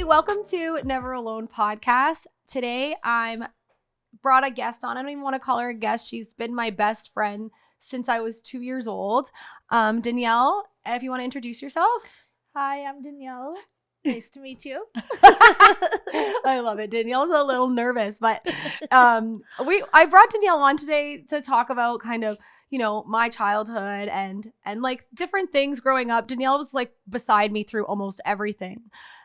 welcome to Never Alone podcast. Today I'm brought a guest on. I don't even want to call her a guest. She's been my best friend since I was 2 years old. Danielle, if you want to introduce yourself. Hi, I'm Danielle. Nice to meet you. I love it. Danielle's a little nervous, but I brought Danielle on today to talk about kind of, you know, my childhood and like different things growing up. Danielle was like beside me through almost everything.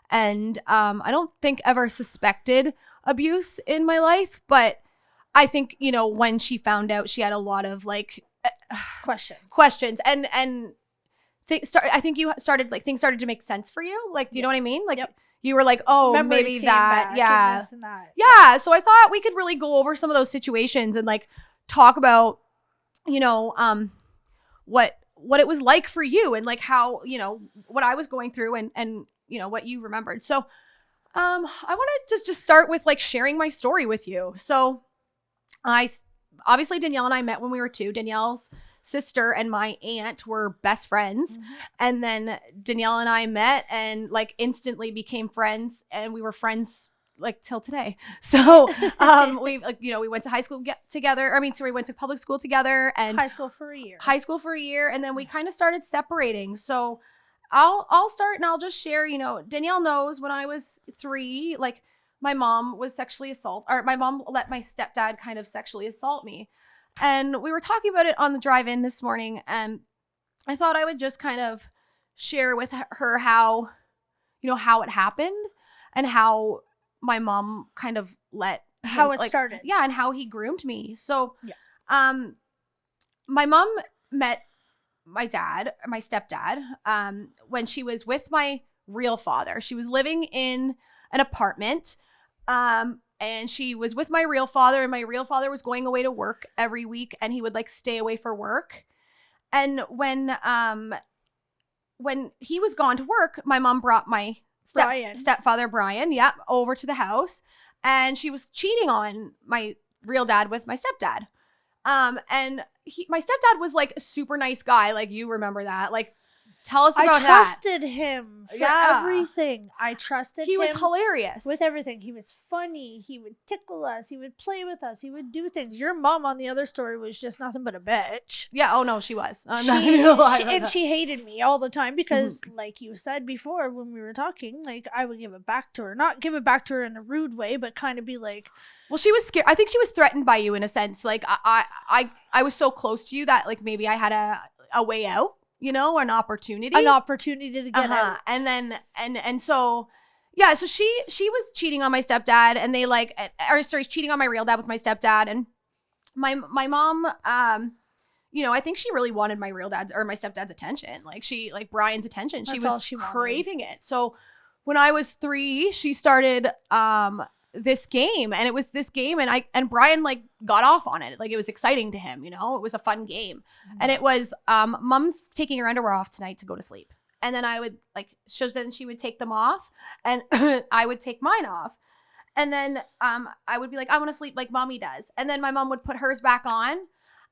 And I don't think ever suspected abuse in my life, but I think, you know, when she found out, she had a lot of like questions and I think you started like things started to make sense for you. Like, do you know what I mean? Like you were like, oh, Memories maybe came that. back Yeah. and this and that. Yeah. So I thought we could really go over some of those situations and like talk about, you know, what it was like for you and like how, you know, what I was going through and you know, what you remembered. So I want to just start with like sharing my story with you. So obviously Danielle and I met when we were 2. Danielle's sister and my aunt were best friends. Mm-hmm. And then Danielle and I met and like instantly became friends, and we were friends like till today. So we like, you know, we went to high school together. We went to public school together and high school for a year. And then we kind of started separating. So I'll start and I'll just share, you know, Danielle knows when I was 3, like my mom was my mom let my stepdad kind of sexually assault me. And we were talking about it on the drive-in this morning, and I thought I would just kind of share with her how, you know, how it happened and how my mom kind of how it started. Yeah, and how he groomed me. So, my mom met my stepdad, when she was with my real father. She was living in an apartment, and she was with my real father, and my real father was going away to work every week, and he would like stay away for work. And when he was gone to work, my mom brought my stepfather, Brian, over to the house, and she was cheating on my real dad with my stepdad. And my stepdad was like a super nice guy. Like, you remember that. Like, tell us about that. I trusted him for everything. I trusted him. He was hilarious. With everything. He was funny. He would tickle us. He would play with us. He would do things. Your mom on the other story was just nothing but a bitch. Yeah. Oh, no, she was. She hated me all the time because, like you said before when we were talking, like, I would give it back to her. Not give it back to her in a rude way, but kind of be like... Well, she was scared. I think she was threatened by you in a sense. Like, I was so close to you that, like, maybe I had a way out. You know, an opportunity to get out. And then, and so, yeah, so she was cheating on my stepdad, and they cheating on my real dad with my stepdad. And my mom, you know, I think she really wanted my real dad's or my stepdad's attention. Like Brian's attention. She was craving it. So when I was 3, she started, this game, and it was this game, and Brian like got off on it. Like, it was exciting to him, you know, it was a fun game. And it was mom's taking her underwear off tonight to go to sleep, and then I would like then she would take them off, and I would take mine off, and then I would be like, I want to sleep like mommy does, and then my mom would put hers back on,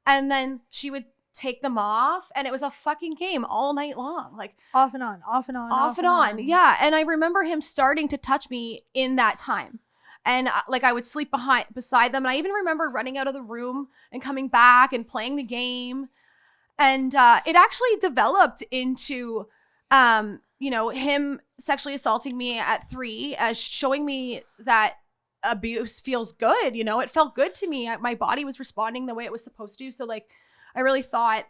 and then she would take them off, and it was a fucking game all night long, like off and on. Yeah. And I remember him starting to touch me in that time. And like I would sleep beside them. And I even remember running out of the room and coming back and playing the game. And it actually developed into, you know, him sexually assaulting me at 3, showing me that abuse feels good. You know, it felt good to me. My body was responding the way it was supposed to. So like, I really thought.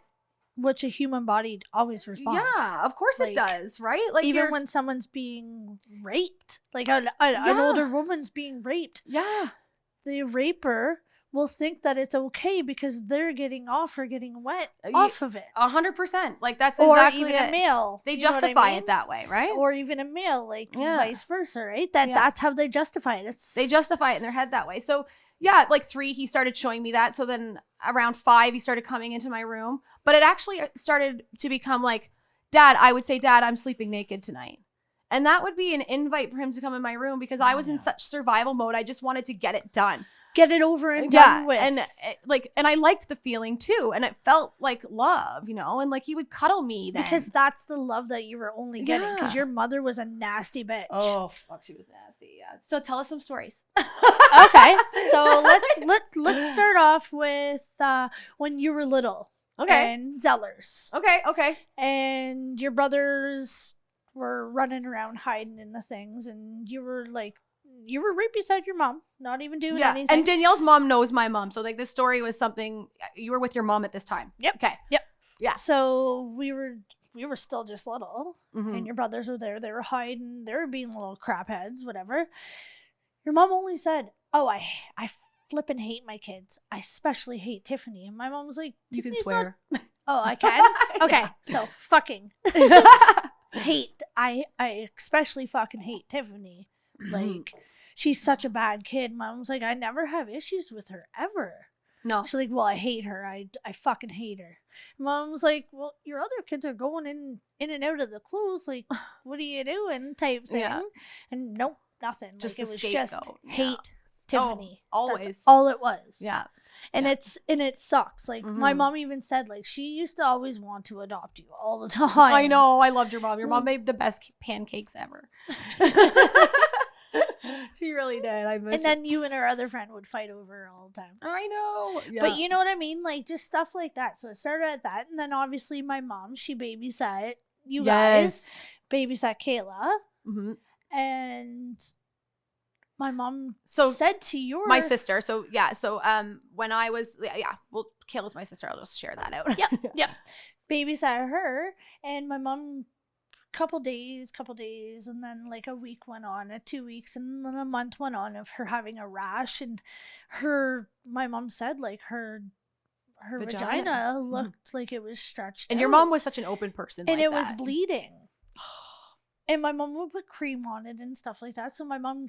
Which a human body always responds. Yeah, of course it does, right? Like, even when someone's being raped, like an older woman's being raped. Yeah. The raper will think that it's okay because they're getting off or getting wet off of it. 100%. Like, that's or exactly even it. A male. They justify it that way, right? Or even a male, like vice versa, right? That's how they justify it. They justify it in their head that way. So yeah, like 3, he started showing me that. So then around 5, he started coming into my room. But it actually started to become like, I would say, Dad, I'm sleeping naked tonight. And that would be an invite for him to come in my room because I was in such survival mode. I just wanted to get it done. get it over and done with. And and I liked the feeling too, and it felt like love, you know, and like he would cuddle me then. Because that's the love that you were only getting, because your mother was a nasty bitch. Oh fuck, she was nasty. Yeah. So tell us some stories. Okay, so let's start off with when you were little. Okay. And Zellers. Okay. And your brothers were running around hiding in the things, and you were right beside your mom, not even doing anything. And Danielle's mom knows my mom, so like this story was something you were with your mom at this time. Yep. Okay. Yep. Yeah. So we were still just little, and your brothers were there. They were hiding. They were being little crap heads, whatever. Your mom only said, "Oh, I flippin' hate my kids. I especially hate Tiffany." And my mom was like, "You can swear." Oh, I can? Okay, so fucking hate. I especially fucking hate Tiffany. Like, she's such a bad kid. My mom's like, I never have issues with her ever. No. She's like, well, I hate her. I fucking hate her. Mom's like, well, your other kids are going in and out of the clothes. Like, what are you doing? Type thing. Yeah. And nope, nothing. Just like, it was scapegoat. just hate Tiffany. Oh, always. That's all it was. Yeah. And it sucks. Like, my mom even said, like, she used to always want to adopt you all the time. I know. I loved your mom. Your mom made the best pancakes ever. She really did. I miss And then you and her other friend would fight over her all the time. I know. Yeah. But you know what I mean? Like, just stuff like that. So it started at that. And then obviously my mom, she babysat you guys. Babysat Kayla. Mm-hmm. And my mom said to my sister. So when I was well, Kayla's my sister. I'll just share that out. Yep. Babysat her, and my mom couple days, and then like a week went on, 2 weeks, and then a month went on of her having a rash, and my mom said like her vagina looked like it was stretched and out. Your mom was such an open person, and like it was bleeding. And my mom would put cream on it and stuff like that. So my mom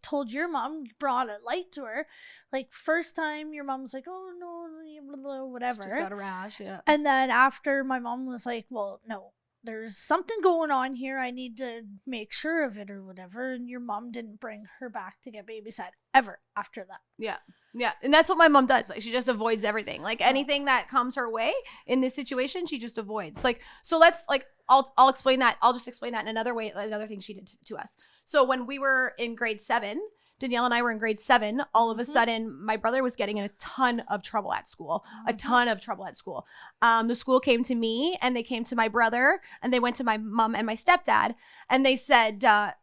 told your mom, brought it light to her. Like, first time your mom was like, oh no, whatever. She's got a rash, yeah. And then after, my mom was like, well, no, there's something going on here. I need to make sure of it or whatever. And your mom didn't bring her back to get babysat ever after that. Yeah. Yeah. And that's what my mom does. Like, she just avoids everything. Like, anything that comes her way in this situation, she just avoids. Like, so let's, like, I'll explain that. I'll just explain that in another way, another thing she did to us. So when we were in grade 7, Danielle and I were in grade 7, all of a sudden my brother was getting in a ton of trouble at school. The school came to me, and they came to my brother, and they went to my mom and my stepdad, and they said that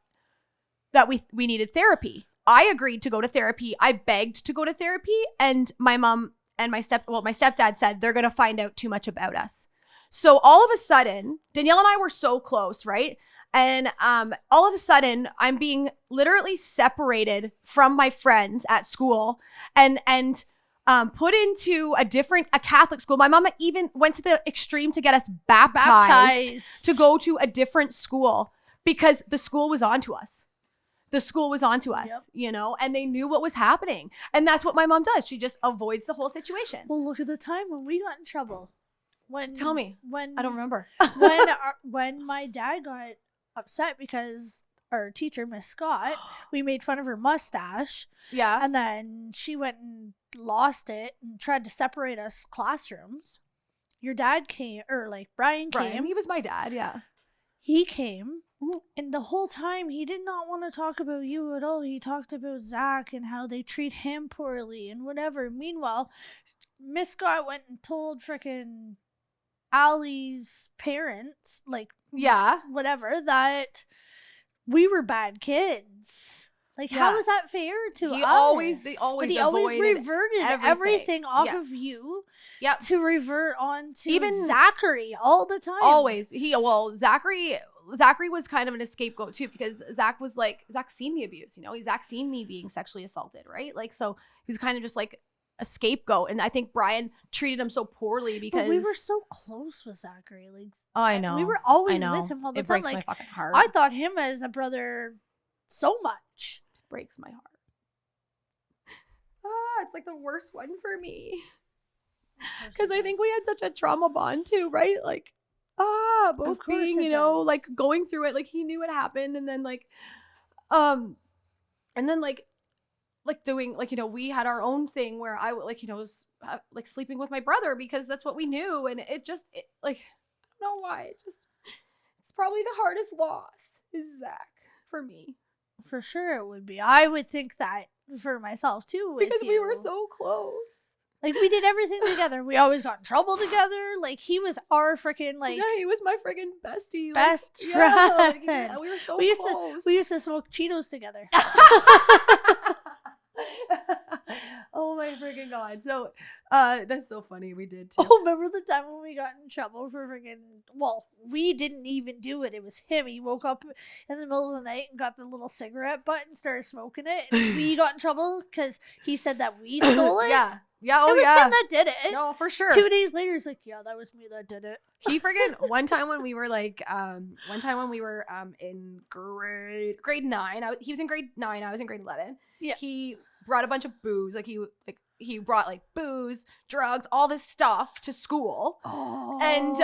we needed therapy. I agreed to go to therapy. I begged to go to therapy, and my mom and my stepdad said they're going to find out too much about us. So all of a sudden, Danielle and I were so close, right? And all of a sudden, I'm being literally separated from my friends at school and put into a Catholic school. My mama even went to the extreme to get us baptized. To go to a different school because the school was onto us. Yep. You know, and they knew what was happening. And that's what my mom does. She just avoids the whole situation. Well, look at the time when we got in trouble. Tell me. When I don't remember. when my dad got upset because our teacher, Miss Scott, we made fun of her mustache. Yeah. And then she went and lost it and tried to separate us classrooms. Your dad came, or like Brian came. He was my dad, yeah. He came, and the whole time he did not want to talk about you at all. He talked about Zach and how they treat him poorly and whatever. Meanwhile, Miss Scott went and told frickin' Allie's parents, like, whatever, that we were bad kids. Like, how is that fair to us? He always reverted everything off of you. Yep. To revert on to even Zachary all the time. Always. Zachary was kind of an scapegoat too, because Zach's seen the abuse, you know, Zach's seen me being sexually assaulted, right? Like, so he's kind of just like a scapegoat, and I think Brian treated him so poorly because we were so close with Zachary. Like, I know we were always with him all the time. Breaks my fucking heart. I thought him as a brother so much. It breaks my heart. It's like the worst one for me, because I think we had such a trauma bond too, right? Like, both being, you know, like going through it. Like, he knew what happened, and then like like doing like, we had our own thing where I like, was like sleeping with my brother because that's what we knew. And it like, I don't know why. It's probably the hardest loss is Zach for me. For sure it would be. I would think that for myself too. Because we were so close. Like, we did everything together. We always got in trouble together. Like, he was our freaking, like... Yeah, he was my freaking bestie. Best like, friend. Yeah, we were so close. We used to smoke Cheetos together. Oh my freaking God. So, that's so funny. We did too. Oh, remember the time when we got in trouble for freaking... Well, we didn't even do it. It was him. He woke up in the middle of the night and got the little cigarette butt and started smoking it. And we got in trouble because he said that we stole it. Yeah. Yeah, oh it was yeah. him that did it. No, for sure. 2 days later, he's like, yeah, that was me that did it. He friggin' one time when we were in grade 9, he was in grade 9, I was in grade 11. Yeah. He brought a bunch of booze, he brought like booze, drugs, all this stuff to school. Oh, and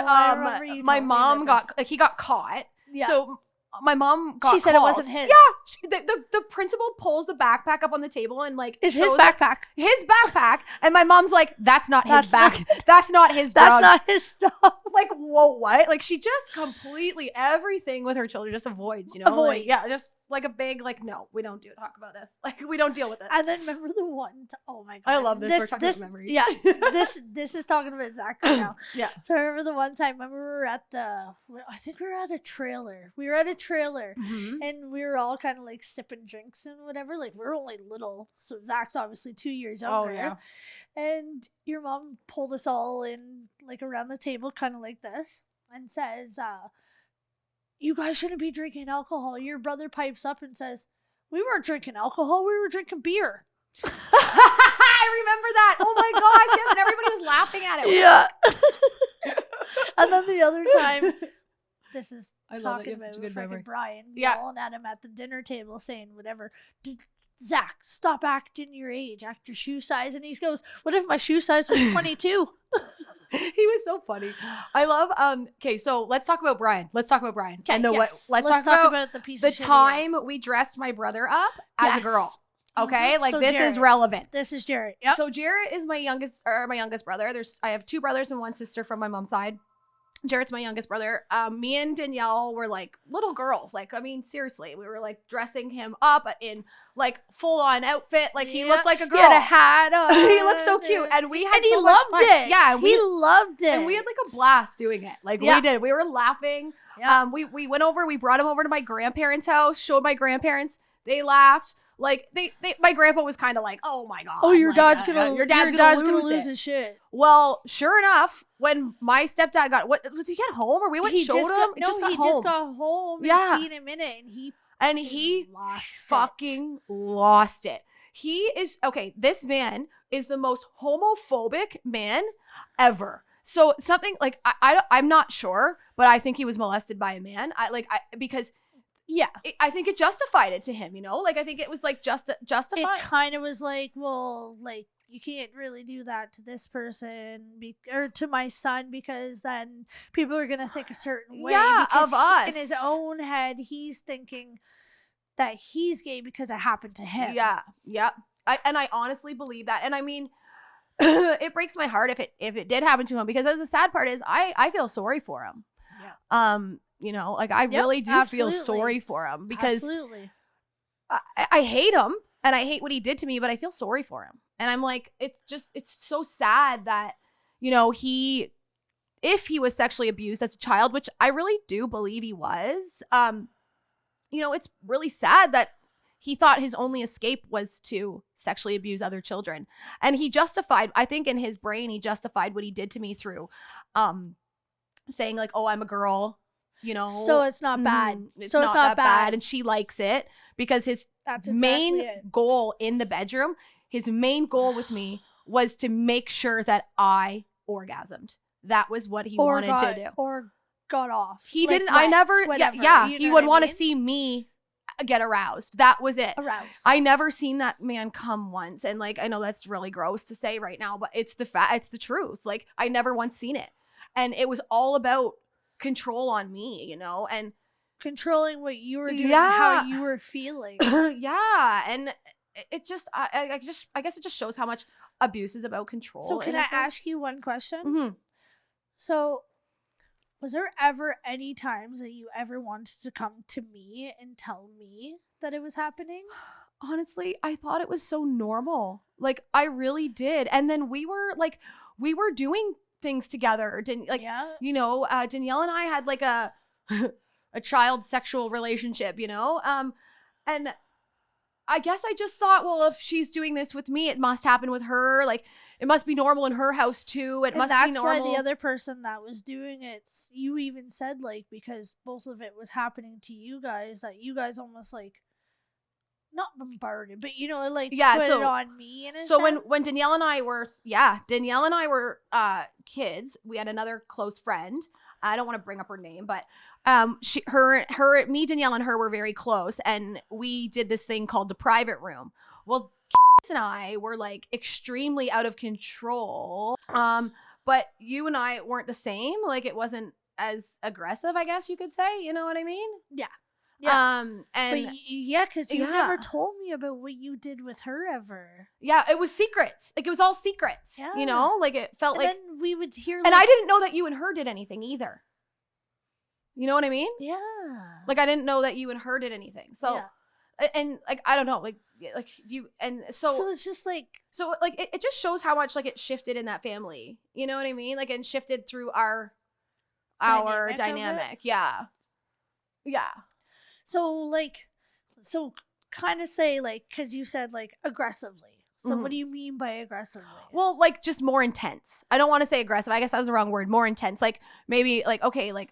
my mom he got caught. Yeah. So my mom got She said called. it wasn't his. Yeah. The principal pulls the backpack up on the table and like It's his shows backpack. His backpack. And my mom's like, that's not his That's not- back. That's not his That's drugs. not his stuff. Like, whoa, what? Like, she just completely everything with her children just avoids, Avoid. Like, yeah, just like a big, like, no, we don't talk about this. Like, we don't deal with this. And then remember the one oh my God. I love this. We're talking about memories. Yeah. This is talking about Zach right now. Yeah. So I remember the one time, remember we were at I think we were at a trailer. We were at a trailer Mhm. and we were all kind of like sipping drinks and whatever. Like, we're only little. So Zach's obviously 2 years Oh, younger. yeah. And your mom pulled us all in, like, around the table, kind of like this, and says, you guys shouldn't be drinking alcohol. Your brother pipes up and says, we weren't drinking alcohol. We were drinking beer. I remember that. Oh my gosh. Yes. And everybody was laughing at it. Yeah. And then the other time, this is I love that talking you have about such a good memory. freaking Brian Yeah. yelling at him at the dinner table saying whatever. Zach, stop acting your age. Act your shoe size. And he goes, what if my shoe size was 22? He was so funny. I love okay, so let's talk about Brian. Let's talk about Brian. Okay, And the yes. let's talk about the piece the of shit he time is. we dressed my brother up as a girl. Okay? Mhm. Like, So this Jared. is relevant. This is Jared. Yep. So Jarrett is my youngest brother. I have 2 brothers and 1 sister from my mom's side. Jarrett's my youngest brother. Me and Danielle were like little girls. Like, I mean, seriously, we were like dressing him up in like full on outfit. Like, he looked like a girl. He had a hat on. He looked so cute, and we had And he so much loved fun. it. Yeah, he loved it. and we had like a blast doing it. Like, Yeah. we did. We were laughing. Yeah. We went over. We brought him over to my grandparents' house. Showed my grandparents. They laughed. Like, my grandpa was kind of like, oh my God. Oh, your like, dad's gonna lose his shit. Well, sure enough, when my stepdad got, what was he get home or we went and showed him? Just got home. Yeah. And seen him in it, and he lost fucking lost it. He is, okay, this man is the most homophobic man ever. So something like, I'm not sure, but I think he was molested by a man. Because yeah, I think it justified it to him, Like, I think it was like justified. it kind of was like, well, like, you can't really do that to this person or to my son because then people are gonna think a certain way. Yeah, because of us. in his own head, he's thinking that he's gay because it happened to him. Yeah, yep. I honestly believe that, and I mean, it breaks my heart if it did happen to him, because the sad part is I feel sorry for him. Yeah. Like, I really do absolutely. feel sorry for him, because Absolutely. I hate him and I hate what he did to me, but I feel sorry for him. And I'm like, it's so sad that, if he was sexually abused as a child, which I really do believe he was, it's really sad that he thought his only escape was to sexually abuse other children. And he justified, I think in his brain, he justified what he did to me through saying like, oh, I'm a girl, So it's not bad. It's So not it's not that bad. And she likes it, because his That's main exactly it. goal in the bedroom, his main goal with me was to make sure that I orgasmed. That was what he wanted to do. Or got off. He Like, didn't, I never, whatever, yeah, you he know would what I want to mean? see me get aroused. That was it. Aroused. I never seen that man come once. And like, I know that's really gross to say right now, but it's the truth. Like, I never once seen it. And it was all about control on me, and controlling what you were doing, Yeah. how you were feeling. yeah. And it just, I guess it just shows how much abuse is about control. So can I ask you one question? Mm-hmm. So was there ever any times that you ever wanted to come to me and tell me that it was happening? Honestly, I thought it was so normal. Like, I really did. And then we were doing things together. Danielle and I had like a child sexual relationship, and I guess I just thought, well, if she's doing this with me, it must happen with her. Like, it must be normal in her house too. It must be normal. That's why the other person that was doing it, you even said, like, because both of it was happening to you guys, that you guys almost like not bombarded, but put it on me in a sense. when Danielle and I were kids, we had another close friend. I don't want to bring up her name, but me, Danielle, and her were very close, and we did this thing called the private room. Well, and I were like extremely out of control. But you and I weren't the same. Like, it wasn't as aggressive, I guess you could say. You know what I mean? Yeah. Yeah. Because you Yeah. never told me about what you did with her ever. Yeah, it was secrets. Like, it was all secrets. Yeah. Like, it felt and like. Then we would hear. And I didn't know that you and her did anything either. You know what I mean? Yeah. Like, I didn't know that you and her did anything. So, and like, I don't know, like you, and so it's just like. So like, it just shows how much like it shifted in that family. You know what I mean? Like, and shifted through our dynamic. Yeah. Yeah. So kind of say, like, because you said, like, aggressively. So what do you mean by aggressively? Well, like, just more intense. I don't want to say aggressive. I guess that was the wrong word. More intense. Like, maybe, like, okay, like,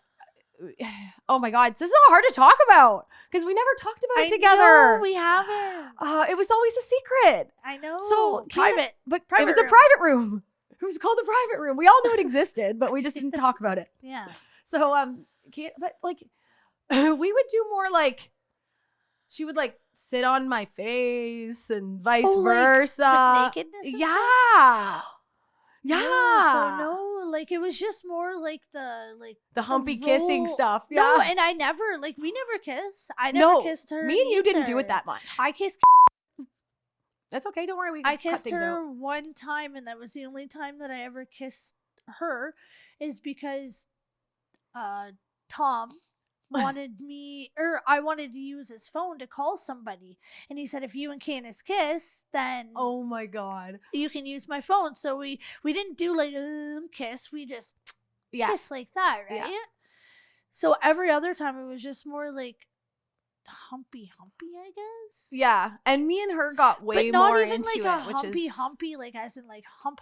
oh my God, this is so hard to talk about because we never talked about it together. No, we haven't. It was always a secret. I know. So private. It was a private room. It was called the private room. We all knew it existed, but we just didn't talk about it. Yeah. So, but like, we would do more like, she would like sit on my face and vice versa. Like nakedness? Yeah. Yeah. So no, like, it was just more like the humpy kissing stuff. Yeah. No, and we never kissed. I never kissed her. Me and you didn't do it that much. I kissed. That's okay. Don't worry. I kissed her one time, and that was the only time that I ever kissed her, is because Tom I wanted to use his phone to call somebody, and he said, if you and Candace kiss, then oh my God, you can use my phone. So we didn't do like kiss, we just kiss like that, right? Yeah. So every other time it was just more like humpy, I guess. Yeah, and me and her got way more into it, humpy, like as in like hump,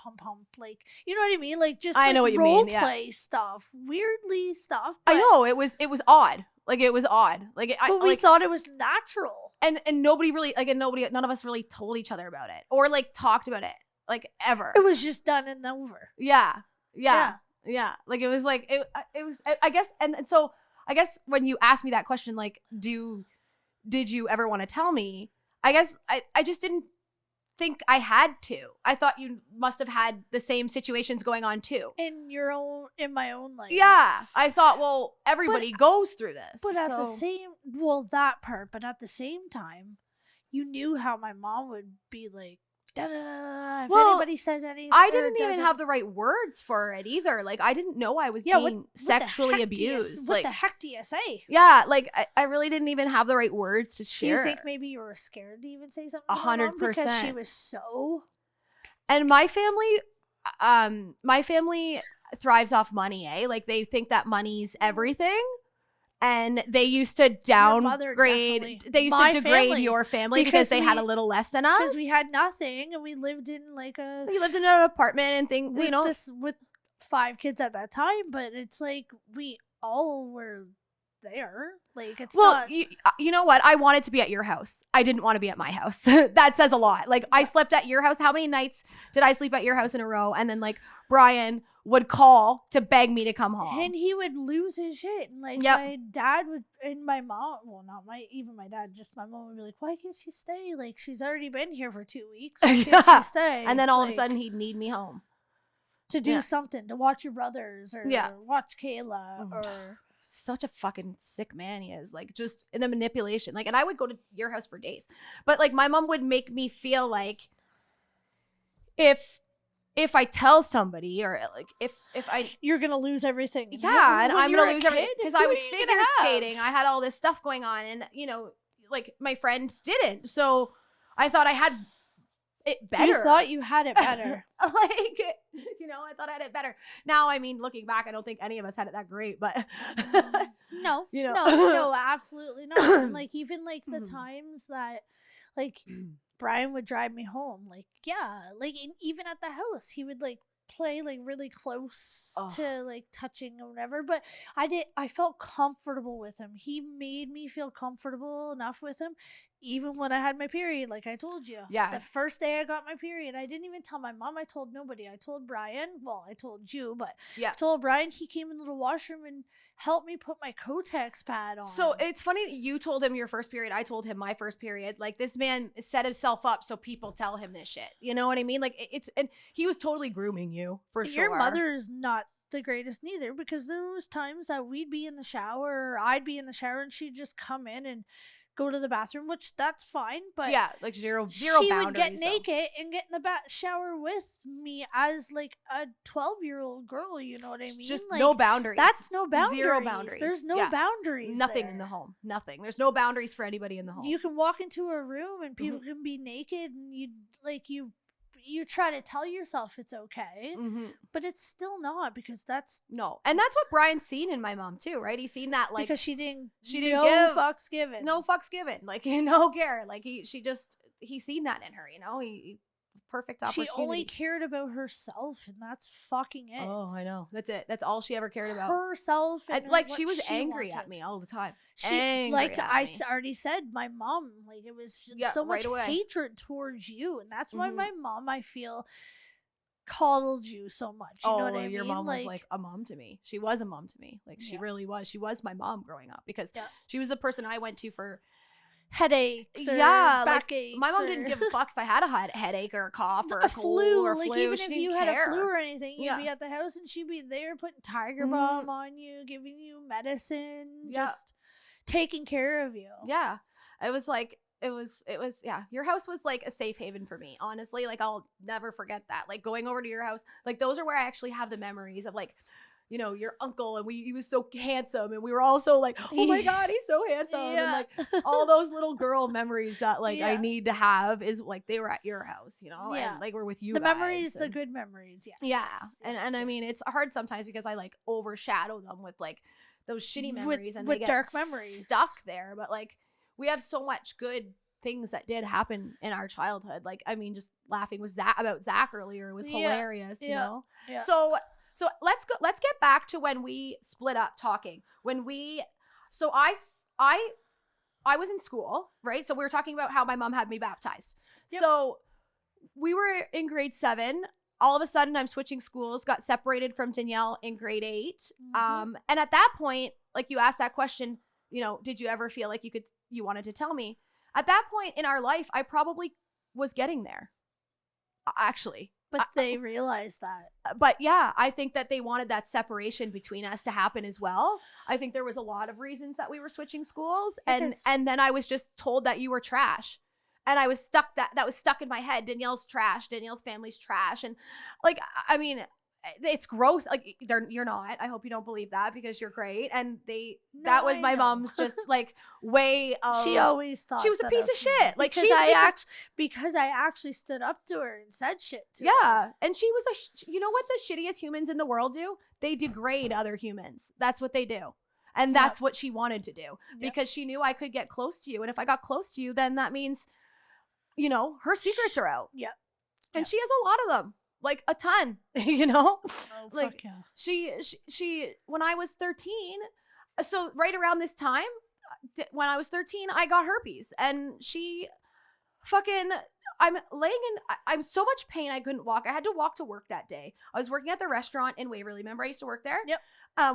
like, you know what I mean? Like, just I know what you role mean, play stuff, weirdly stuff. I know it was odd. Like, it was odd. Like, but we thought it was natural, and nobody really none of us really told each other about it or like talked about it like ever. It was just done and over. Yeah. Like, it was like it was. I guess, and so I guess when you asked me that question, like, did you ever want to tell me? I guess I just didn't think I had to. I thought you must have had the same situations going on too. In my own life. Yeah. I thought, well, everybody goes through this. But at the same time, you knew how my mom would be like, if anybody says anything. I didn't even have the right words for it either. Like, I didn't know I was being sexually abused. What the heck do you say? Yeah, like, I really didn't even have the right words to share. Do you think maybe you were scared to even say something? 100%. Because she was so. And my family thrives off money, eh? Like, they think that money's everything. And they used to degrade your family because they had a little less than us. Because we had nothing, and we lived in we lived in an apartment and things, with 5 kids at that time. But it's like we all were there. Like, it's not. You know what? I wanted to be at your house. I didn't want to be at my house. That says a lot. Like, I slept at your house. How many nights did I sleep at your house in a row? And then like Brian would call to beg me to come home, and he would lose his shit. And like, my dad would, and my mom, well, not even my dad, just my mom would be like, why can't she stay? Like, she's already been here for 2 weeks. Why can't she stay? And then all of a sudden he'd need me home to do something, to watch your brothers or watch Kayla or such a fucking sick man he is. Like, just in the manipulation. Like, and I would go to your house for days. But, like, my mom would make me feel like if I tell somebody, or like if I you're gonna lose everything. yeah, and I'm gonna lose everything kid, because who I are was you figure gonna have? skating. I had all this stuff going on, and like my friends didn't. So I thought I had it better. You thought you had it better. Like, I thought I had it better. Now, I mean, looking back, I don't think any of us had it that great, but No, You know. no, absolutely not. And, like, even like the Mhm. times that like Brian would drive me home, like, yeah, like even at the house, he would like play like really close Oh. to like touching or whatever. But I felt comfortable with him. He made me feel comfortable enough with him, even when I had my period, like I told you. Yeah. The first day I got my period, I didn't even tell my mom. I told nobody. I told Brian. Well, I told you, but Yeah. I told Brian. He came into the washroom and helped me put my Kotex pad on. So it's funny that you told him your first period. I told him my first period. Like, this man set himself up so people tell him this shit. You know what I mean? Like, and he was totally grooming you for sure. Your mother's not the greatest neither, because there was times that we'd be in the shower, or I'd be in the shower, and she'd just come in and go to the bathroom, which that's fine, but yeah, like zero she boundaries. would get though. naked and get in the shower with me as like a 12-year-old girl, you know what I mean? Just like, no boundaries. That's no boundaries. Zero boundaries. There's no Yeah. boundaries. Nothing there. in the home. Nothing. There's no boundaries for anybody in the home. You can walk into a room and people can be naked, and you try to tell yourself it's okay, but it's still not, because that's no. And that's what Brian's seen in my mom too, right? He's seen that, like, because she didn't give fucks given. no fucks given, like, no care, like he's seen that in her, he perfect opportunity. She only cared about herself, and that's fucking it. Oh, I know. That's it. That's all she ever cared about. Herself, and like, what she was angry wanted. at me all the time. She, like I already said, my mom, like, it was so much right away. hatred towards you, and that's why my mom, I feel, coddled you so much. You know what I mean? Your mom was like a mom to me. She was a mom to me. Like, she really was. She was my mom growing up, because she was the person I went to for headaches or backaches. My mom didn't give a fuck if I had a headache or a cough or a flu, or like, flu. even She if didn't you had a care. flu or anything, you'd be at the house and she'd be there putting Tiger Balm on you, giving you medicine, just taking care of you. Yeah. It was like, it was your house was like a safe haven for me, honestly. Like, I'll never forget that. Like, going over to your house, like, those are where I actually have the memories of, like, your uncle, and he was so handsome, and we were all so like, oh my god, he's so handsome. And like, all those little girl memories that, like, I need to have is, like, they were at your house, and like, we're with you the guys, memories, the good memories. And I mean, it's hard sometimes because I, like, overshadow them with, like, those shitty memories and with they get dark memories stuck there. But, like, we have so much good things that did happen in our childhood. Like, I mean, just laughing with about Zach earlier was hilarious, you know? Yeah. So let's get back to when we split up talking. So I was in school, right? So we were talking about how my mom had me baptized. Yep. So we were in grade 7. All of a sudden, I'm switching schools, got separated from Danielle in grade 8. And at that point, like, you asked that question, did you ever feel like you wanted to tell me? At that point in our life, I probably was getting there, actually. But they realized that. But yeah, I think that they wanted that separation between us to happen as well. I think there was a lot of reasons that we were switching schools. And then I was just told that you were trash. And I was stuck, that was stuck in my head. Danielle's trash. Danielle's family's trash. And, like, I mean, it's gross. Like, you're not. I hope you don't believe that, because you're great. And that was my mom's just, like, way of. She always thought she was a piece of shit. Like, because I actually stood up to her and said shit to her. Yeah, and she was you know what the shittiest humans in the world do? They degrade other humans. That's what they do. And that's what she wanted to do, because she knew I could get close to you. And if I got close to you, then that means, her secrets are out. Yeah. And she has a lot of them. Like, a ton, Oh, like, fuck yeah. She, when I was 13, so right around this time, when I was 13, I got herpes, and she fucking, I'm so much pain I couldn't walk. I had to walk to work that day. I was working at the restaurant in Waverly. Remember, I used to work there? Yep.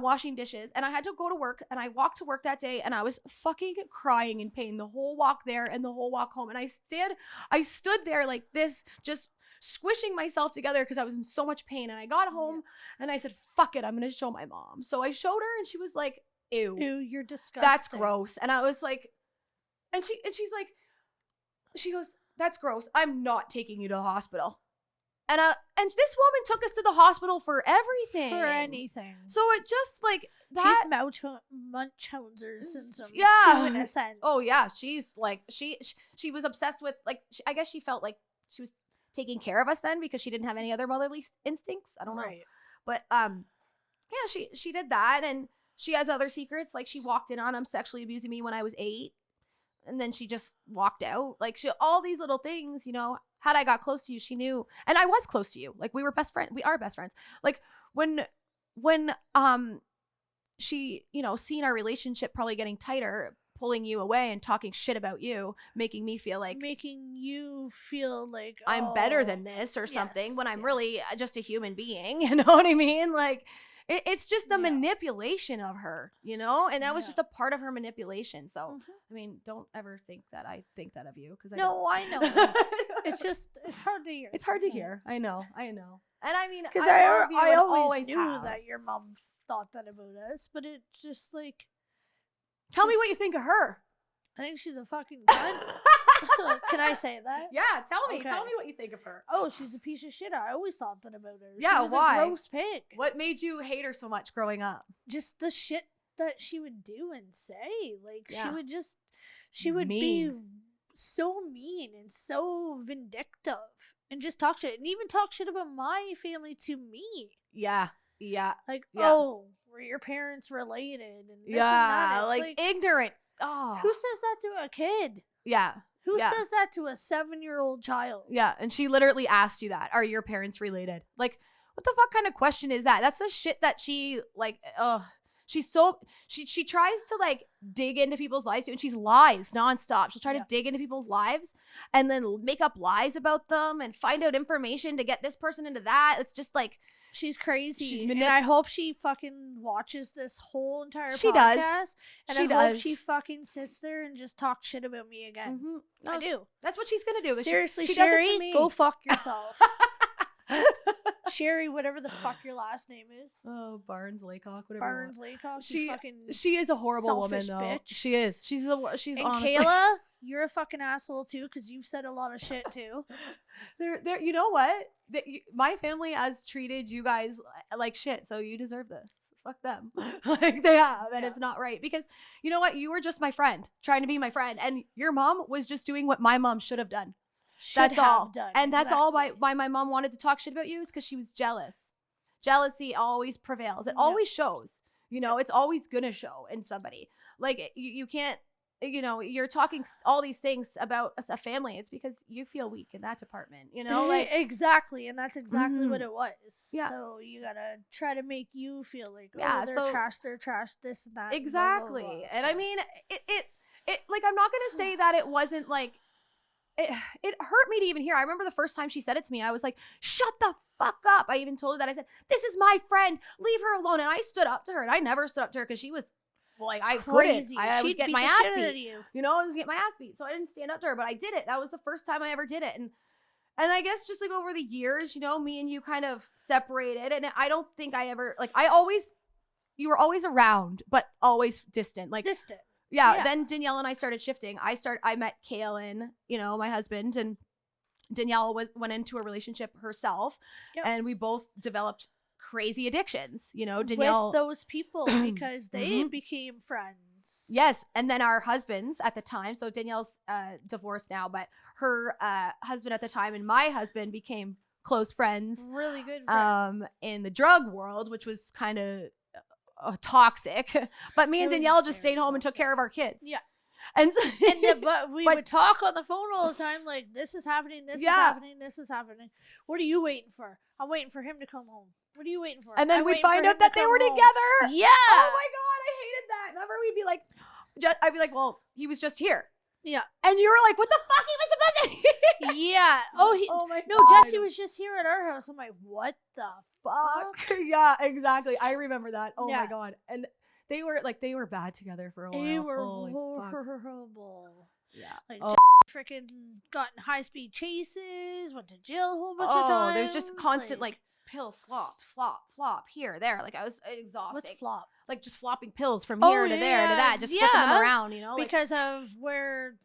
Washing dishes, and I had to go to work, and I walked to work that day, and I was fucking crying in pain the whole walk there and the whole walk home. And I stood there like this, just squishing myself together because I was in so much pain. And I got home and I said, fuck it, I'm gonna show my mom. So I showed her, and she was like, ew. Ew, you're disgusting. That's gross. And I was like, she's like, she goes, that's gross. I'm not taking you to the hospital. And this woman took us to the hospital for everything. For anything. So it just like that. She's Munchausen syndrome. Yeah. Too, in a sense. Oh yeah, she's like she was obsessed with like I guess she felt like she was taking care of us then because she didn't have any other motherly instincts. I don't know. Right. But yeah, she did that, and she has other secrets. Like she walked in on him sexually abusing me when I was 8, and then she just walked out. Like all these little things, you know. Had I got close to you, she knew, and I was close to you. Like we were best friends. We are best friends. Like when she, you know, seen our relationship probably getting tighter, pulling you away and talking shit about you, making you feel like I'm better than this or something, when I'm really just a human being. You know what I mean? Like it's just the manipulation of her, you know, and that was just a part of her manipulation. So I mean, don't ever think that I think that of you, because I know. It's hard to hear. It's hard to hear. I know. And I mean, because I always knew that your mom thought that about us, but it's just like, tell me what you think of her. I think she's a fucking cunt. Can I say that? Yeah, tell me what you think of her. Oh, she's a piece of shit. I always thought that about her. Yeah, she was why? a gross pig. What made you hate her so much growing up? Just the shit that she would do and say. Like she would mean. be so mean and so vindictive and just talk shit, and even talk shit about my family to me. Yeah. Like, oh, were your parents related? And this and that. Like ignorant. Oh, who says that to a kid? Yeah. Who says that to a 7-year-old child? Yeah, and she literally asked you that. Are your parents related? Like, what the fuck kind of question is that? That's the shit that she, like, she's so, she tries to, like, dig into people's lives, and she lies nonstop. She'll try to dig into people's lives and then make up lies about them and find out information to get this person into that. It's just, like, she's crazy. And I hope she fucking watches this whole entire podcast. Does. And I hope she fucking sits there and just talks shit about me again. No, I do. That's what she's gonna do. Seriously, she Sherry, does it to me. go fuck yourself. Sherry, whatever the fuck your last name is. Oh, Barnes Laycock, whatever. Barnes Laycock. She is a horrible woman, though. Bitch. She is. She's and honestly. Kayla, you're a fucking asshole too, because you've said a lot of shit too. There. You know what? My family has treated you guys like shit, so you deserve this. Fuck them. Like they have, and it's not right, because you know what? You were just my friend, trying to be my friend, and your mom was just doing what my mom should have done. That's all. And that's all why my mom wanted to talk shit about you, is because she was jealous. Jealousy always prevails. It always shows. You know, it's always gonna show in somebody. Like you can't. You know, you're talking all these things about a family. It's because you feel weak in that department, you know? Like exactly, and that's exactly what it was. Yeah. So you gotta try to make you feel like, they're trash, this and that. Exactly. Blah, blah, blah. And I mean, it like, I'm not gonna say that it wasn't like, it hurt me to even hear. I remember the first time she said it to me, I was like, shut the fuck up. I even told her that. I said, this is my friend, leave her alone. And I stood up to her, and I never stood up to her because she was like, I crazy. I was getting my ass beat. You know, I was getting my ass beat. So I didn't stand up to her, but I did it. That was the first time I ever did it. And I guess just like over the years, you know, me and you kind of separated. And I don't think I ever, like, you were always around, but always distant. Like distant. Yeah. Then Danielle and I started shifting. I met Kaylin, you know, my husband, and Danielle went into a relationship herself, and we both developed crazy addictions, you know, Danielle with those people, because they became friends. Yes. And then our husbands at the time, so Danielle's divorced now, but her husband at the time and my husband became close friends, really good friends, in the drug world, which was kind of toxic. But me and Danielle just stayed home and took care of our kids. Yeah. And but we would talk on the phone all the time, like, this is happening, this is happening, this is happening. What are you waiting for? I'm waiting for him to come home. What are you waiting for? And then we find out that they were together. Yeah. Oh my God, I hated that. Remember, we'd be like, I'd be like, well, he was just here. Yeah. And you were like, what the fuck? He was supposed to be. Yeah. Oh my God. No, Jesse was just here at our house. I'm like, what the fuck? Yeah, exactly. I remember that. Oh my God. And they were bad together for a while. They were horrible. Yeah. Like, freaking got in high-speed chases, went to jail a whole bunch of times. There's just constant, like pills flop here, there. Like I was exhausted. What's flop? Like just flopping pills from here to there to that, just flipping them around, you know? Because of where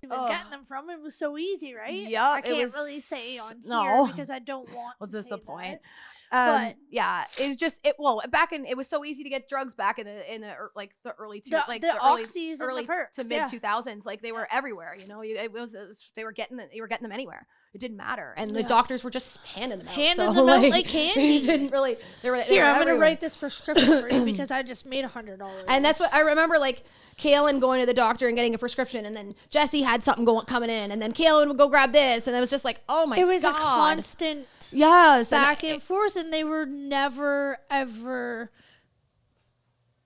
he was getting them from. It was so easy, right? Yeah, I can't really say on here because I don't want to say the point? But yeah, it's just it was so easy to get drugs back in the early oxys early and the perks, to mid 2000s. Like they were everywhere, you know. They were getting them anywhere. It didn't matter, and the doctors were just handing them out like candy. Didn't really. They were here. I'm gonna write this prescription for you because I just made $100. And that's what I remember. Like Kaylin going to the doctor and getting a prescription, and then Jesse had something coming in, and then Kaylin would go grab this, and it was just like, oh my god, it was a constant back and forth, and they were never ever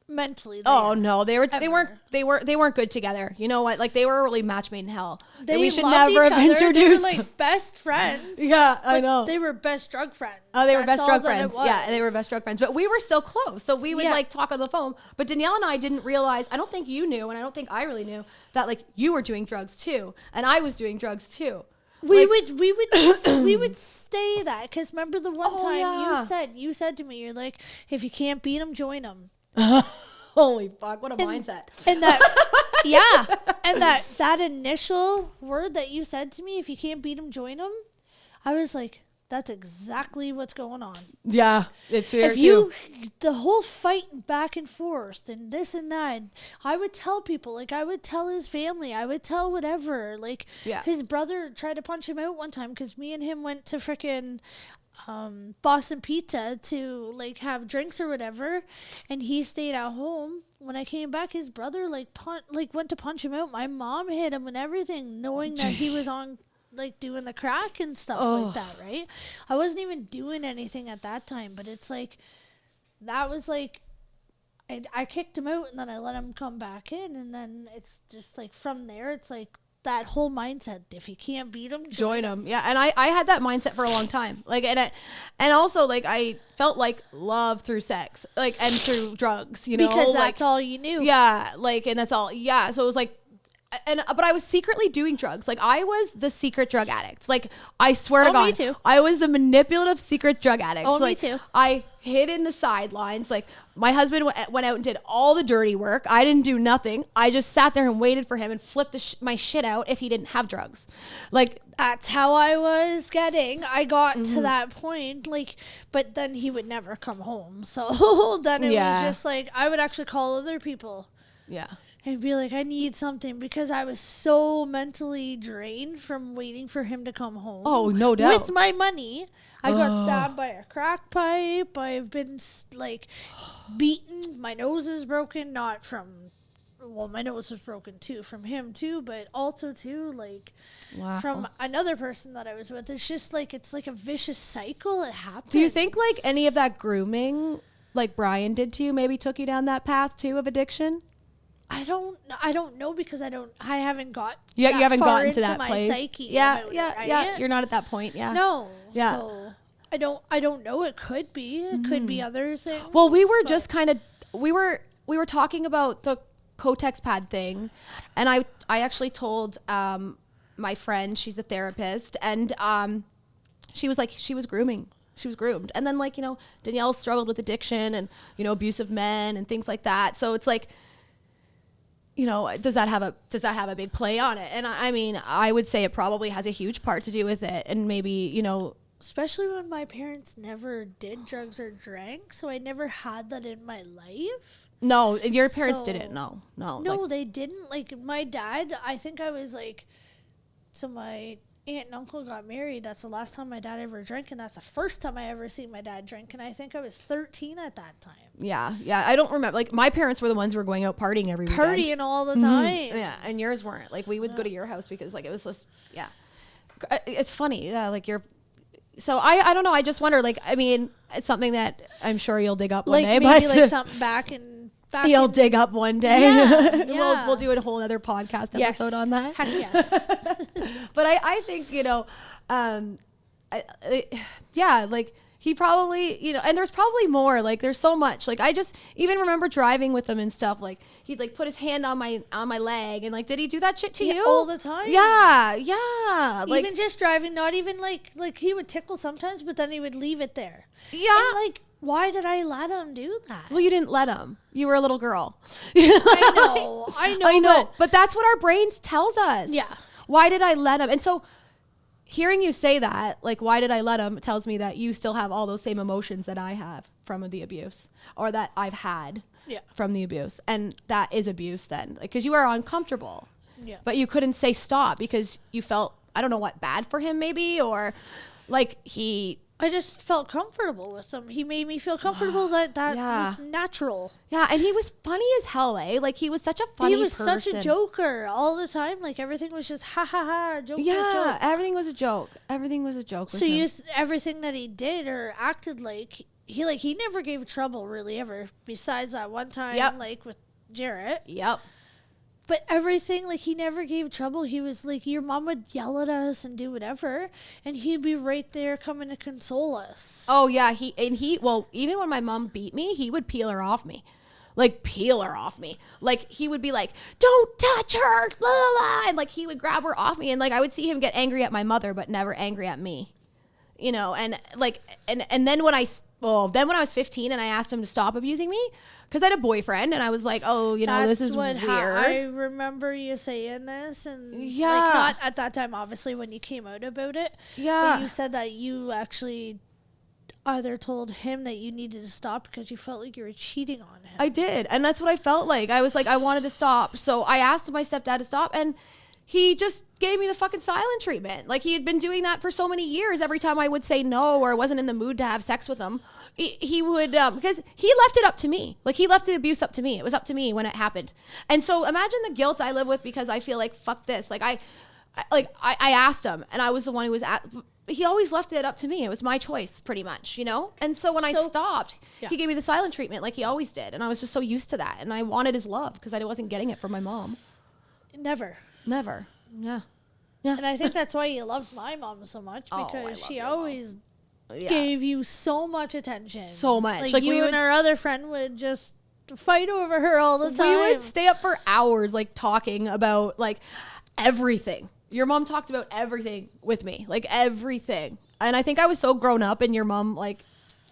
mentally there. Oh no, they weren't good together. You know what? Like they were really match made in hell. We should never have introduced. They were like best friends. Yeah, I know. They were best drug friends. Oh, they were best drug friends. Yeah, they were best drug friends. But we were still close, so we would like talk on the phone. But Danielle and I didn't realize. I don't think you knew, and I don't think I really knew that like you were doing drugs too, and I was doing drugs too. We would stay that because remember the one time you said to me, you're like, if you can't beat them, join them. Holy fuck, what a mindset. And that and that initial word that you said to me, if you can't beat them, join them, I was like, that's exactly what's going on. Yeah, it's very true. The whole fight back and forth and this and that, I would tell people, like I would tell his family, I would tell whatever, like his brother tried to punch him out one time because me and him went to frickin' Boston Pizza to like have drinks or whatever, and he stayed at home. When I came back, his brother went to punch him out. My mom hit him and everything, knowing that he was on like doing the crack and stuff like that, right? I wasn't even doing anything at that time, but it's like that was like I kicked him out and then I let him come back in, and then it's just like from there it's like that whole mindset, if you can't beat them, join them. Yeah, and I had that mindset for a long time. Like, and also like I felt like love through sex, like, and through drugs, you know, because that's like, all you knew. Yeah, like, and that's all. Yeah, so it was like, but I was secretly doing drugs. Like I was the secret drug addict. Like I swear to God, me too. I was the manipulative secret drug addict. Oh, like, me too. I hid in the sidelines. Like my husband went out and did all the dirty work. I didn't do nothing. I just sat there and waited for him and flipped my shit out if he didn't have drugs. Like that's how I was getting. I got to that point, like, but then he would never come home. So then it was just like I would actually call other people. Yeah. And be like, I need something because I was so mentally drained from waiting for him to come home. Oh, no doubt. With my money. I got stabbed by a crack pipe. I've been, like, beaten. My nose is broken. Not from, well, my nose was broken, too, from him, too. But also, too, like, from another person that I was with. It's just, like, it's like a vicious cycle. It happens. Do you think, like, any of that grooming, like Brian did to you, maybe took you down that path, too, of addiction? I don't know because I haven't got you haven't gotten into to that my place. Psyche Yeah. You're not at that point. Yeah. No. Yeah. So I don't know. It could be. It could be other things. Well, we were just kind of we were talking about the Kotex pad thing, and I actually told my friend, she's a therapist, and she was like, she was grooming. She was groomed. And then, like, you know, Danielle struggled with addiction and, you know, abusive men and things like that. So it's like, you know, does that have a big play on it? And I mean, I would say it probably has a huge part to do with it. And maybe, you know, especially when my parents never did drugs or drank, so I never had that in my life. No, your parents didn't. No, like, they didn't. Like my dad, I think I was like, so my aunt and uncle got married. That's the last time my dad ever drank, and that's the first time I ever seen my dad drink. And I think I was 13 at that time. Yeah. I don't remember. Like my parents were the ones who were going out partying every weekend. Partying all the time. Yeah, and yours weren't. Like we would go to your house because like it was just It's funny. Yeah, like you're. So I don't know. I just wonder. Like I mean, it's something that I'm sure you'll dig up one day. Maybe but like something back in. You'll dig up one day. Yeah. We'll do a whole other podcast episode on that. Heck yes. But I think, you know, like he probably, you know, and there's probably more, like there's so much, like I just even remember driving with him and stuff, like he'd like put his hand on my leg, and like, did he do that shit to you all the time? Yeah, like even just driving, not even like he would tickle sometimes, but then he would leave it there. Yeah. And like, why did I let him do that? Well, you didn't let him. You were a little girl. I know. But that's what our brains tells us. Yeah. Why did I let him? And so hearing you say that, like, why did I let him, tells me that you still have all those same emotions that I have from the abuse, or that I've had from the abuse. And that is abuse then, because you are uncomfortable. Yeah. But you couldn't say stop because you felt, I don't know what, bad for him maybe, or like I just felt comfortable with him. He made me feel comfortable that was natural. Yeah, and he was funny as hell, eh? Like, he was such a funny person. He was such a joker all the time. Like, everything was just ha ha ha, joke, joke. Everything was a joke. Everything was a joke. So everything that he did or acted like, he never gave trouble really ever. Besides that one time, like with Jarrett. Yep. But everything, like, he never gave trouble. He was like, your mom would yell at us and do whatever, and he'd be right there coming to console us. Oh, yeah. Well, even when my mom beat me, he would peel her off me. Like, he would be like, don't touch her, blah, blah, blah. And, like, he would grab her off me. And, like, I would see him get angry at my mother, but never angry at me. You know, and, like, and then when I was 15 and I asked him to stop abusing me, because I had a boyfriend, and I was like, oh, you know, this is weird. I remember you saying this, and like, not at that time, obviously, when you came out about it. Yeah. But you said that you actually either told him that you needed to stop because you felt like you were cheating on him. I did, and that's what I felt like. I was like, I wanted to stop. So I asked my stepdad to stop, and he just gave me the fucking silent treatment. Like, he had been doing that for so many years. Every time I would say no or I wasn't in the mood to have sex with him, he would, because he left it up to me. Like, he left the abuse up to me. It was up to me when it happened. And so imagine the guilt I live with because I feel like, fuck this. Like, I asked him, and I was the one who was he always left it up to me. It was my choice, pretty much, you know? And so when I stopped, he gave me the silent treatment like he always did. And I was just so used to that. And I wanted his love because I wasn't getting it from my mom. Never. Yeah. And I think that's why you loved my mom so much, because she always gave you so much attention. So much. Like you and our other friend would just fight over her all the time. We would stay up for hours, like, talking about, like, everything. Your mom talked about everything with me, like, everything. And I think I was so grown up, and your mom, like,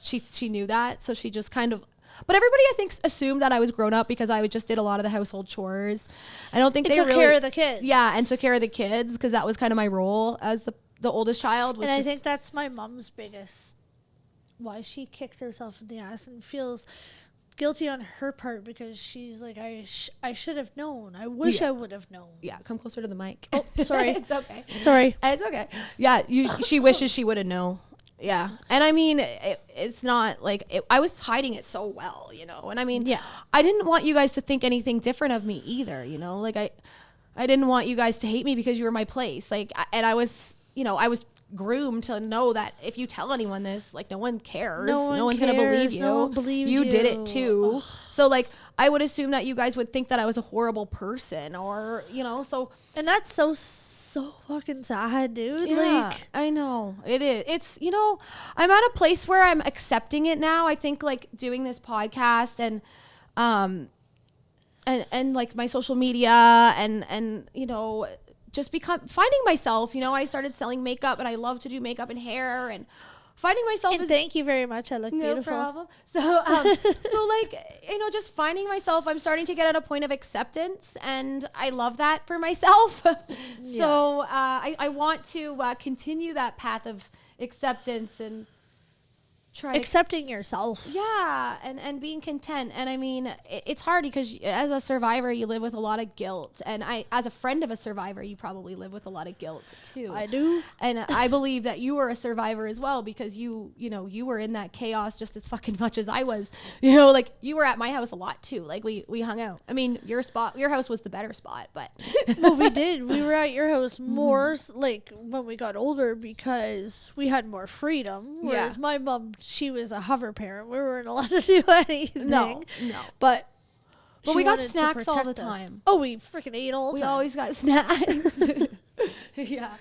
she knew that. So she just kind of, but everybody, I think, assumed that I was grown up because I just did a lot of the household chores. I don't think they took care of the kids. Yeah, and took care of the kids because that was kind of my role as the oldest child. And I think that's my mom's biggest, why she kicks herself in the ass and feels guilty on her part, because she's like, I should have known. I wish I would have known. Yeah, come closer to the mic. Oh, sorry. It's okay. Sorry. It's okay. Yeah, she wishes she would have known. Yeah. And I mean, it's not like, I was hiding it so well, you know? And I mean, I didn't want you guys to think anything different of me either, you know? Like, I didn't want you guys to hate me because you were my place. Like, and I was, you know, I was groomed to know that if you tell anyone this, like, no one cares. No one's going to believe you. No one believes you. Did it too. Ugh. So, like, I would assume that you guys would think that I was a horrible person, or, you know, so. And that's so fucking sad, dude. Yeah, like, I know it is. It's, you know, I'm at a place where I'm accepting it now. I think, like, doing this podcast and like my social media and you know, just finding myself. You know, I started selling makeup, and I love to do makeup and hair, and finding myself. And thank you very much. I look beautiful. No problem. So, so, like, you know, just finding myself. I'm starting to get at a point of acceptance, and I love that for myself. So I want to continue that path of acceptance and accepting yourself. Yeah, and being content. And I mean, it's hard because as a survivor, you live with a lot of guilt. And as a friend of a survivor, you probably live with a lot of guilt too. I do. And I believe that you were a survivor as well, because you know, you were in that chaos just as fucking much as I was. You know, like, you were at my house a lot too. Like, we hung out. I mean, your house was the better spot, but. Well, we did. We were at your house more like when we got older because we had more freedom. Whereas my mom, she was a hover parent. We weren't allowed to do anything. No. But we got snacks all the time. Oh, we freaking ate all the time. We always got snacks. Yeah.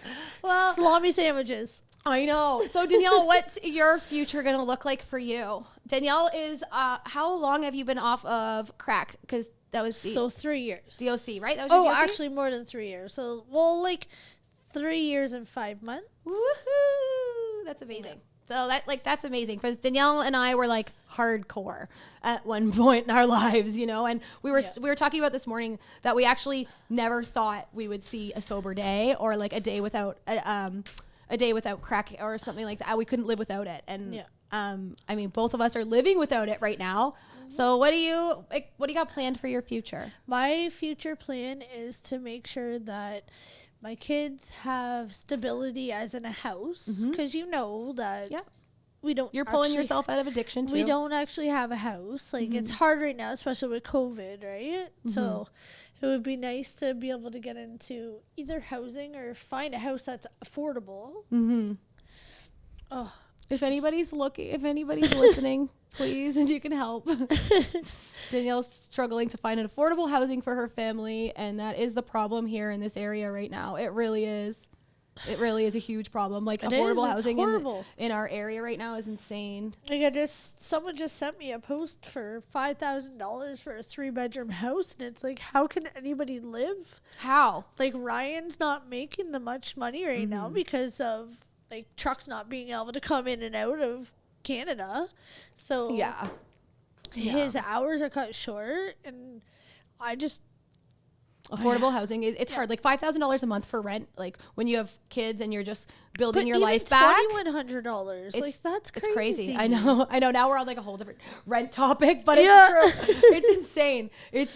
Well, salami sandwiches. I know. So Danielle, what's your future going to look like for you? Danielle is, how long have you been off of crack? Because that was So 3 years. the OC, right? That was your DOC? Actually more than 3 years. So, well, like 3 years and 5 months. Woohoo! That's amazing. So that's amazing because Danielle and I were like hardcore at one point in our lives, you know, and we were talking about this morning that we actually never thought we would see a sober day or like a day without a day without crack or something like that. We couldn't live without it. And I mean, both of us are living without it right now. So what do you got planned for your future? My future plan is to make sure that my kids have stability as in a house, because you know that we don't. You're pulling yourself out of addiction too. We don't actually have a house. Like it's hard right now, especially with COVID, right? So it would be nice to be able to get into either housing or find a house that's affordable. Oh, if anybody's listening, please, and you can help. Danielle's struggling to find an affordable housing for her family, and that is the problem here in this area right now. It really is. It really is a huge problem. Like affordable housing in our area right now is insane. Like someone just sent me a post for $5,000 for a 3-bedroom house, and it's like, how can anybody live? How? Like Ryan's not making the much money right now because of like trucks not being able to come in and out of Canada. So his hours are cut short, and I just affordable housing it's hard. Like $5,000 a month for rent, like when you have kids and you're just building your life back. $2,100, like that's crazy. It's crazy. I know. Now we're on like a whole different rent topic, but it's true. It's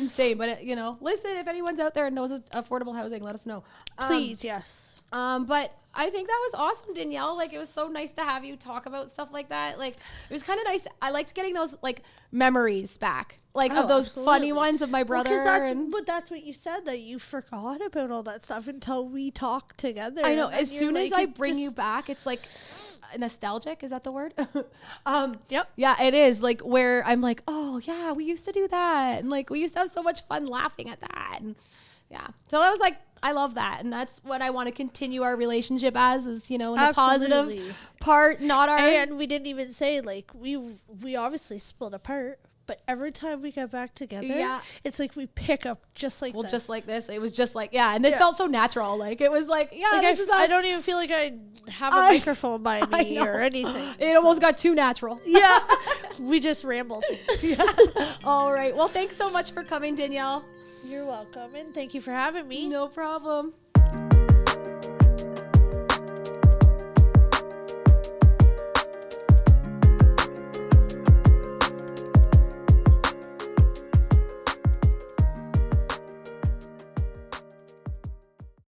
insane. But you know, listen, if anyone's out there and knows affordable housing, let us know, please. Yes. But I think that was awesome, Danielle. Like, it was so nice to have you talk about stuff like that. Like, it was kind of nice. I liked getting those like memories back, like of those funny ones of my brother. But that's what you said, that you forgot about all that stuff until we talked together. I know. As soon as I bring you back, it's like nostalgic. Is that the word? Yep. Yeah, it is. Like where I'm like, oh yeah, we used to do that, and like we used to have so much fun laughing at that, and yeah. So I was like, I love that, and that's what I want to continue our relationship as, is, you know, in the positive part, not our. And we didn't even say, like, we obviously split apart, but every time we get back together, it's like we pick up just like this. Just like this. It was just like, and this felt so natural. Like, it was like, like I don't even feel like I have a microphone by me or anything. It almost got too natural. Yeah. We just rambled. All right. Well, thanks so much for coming, Danielle. You're welcome, and thank you for having me. No problem.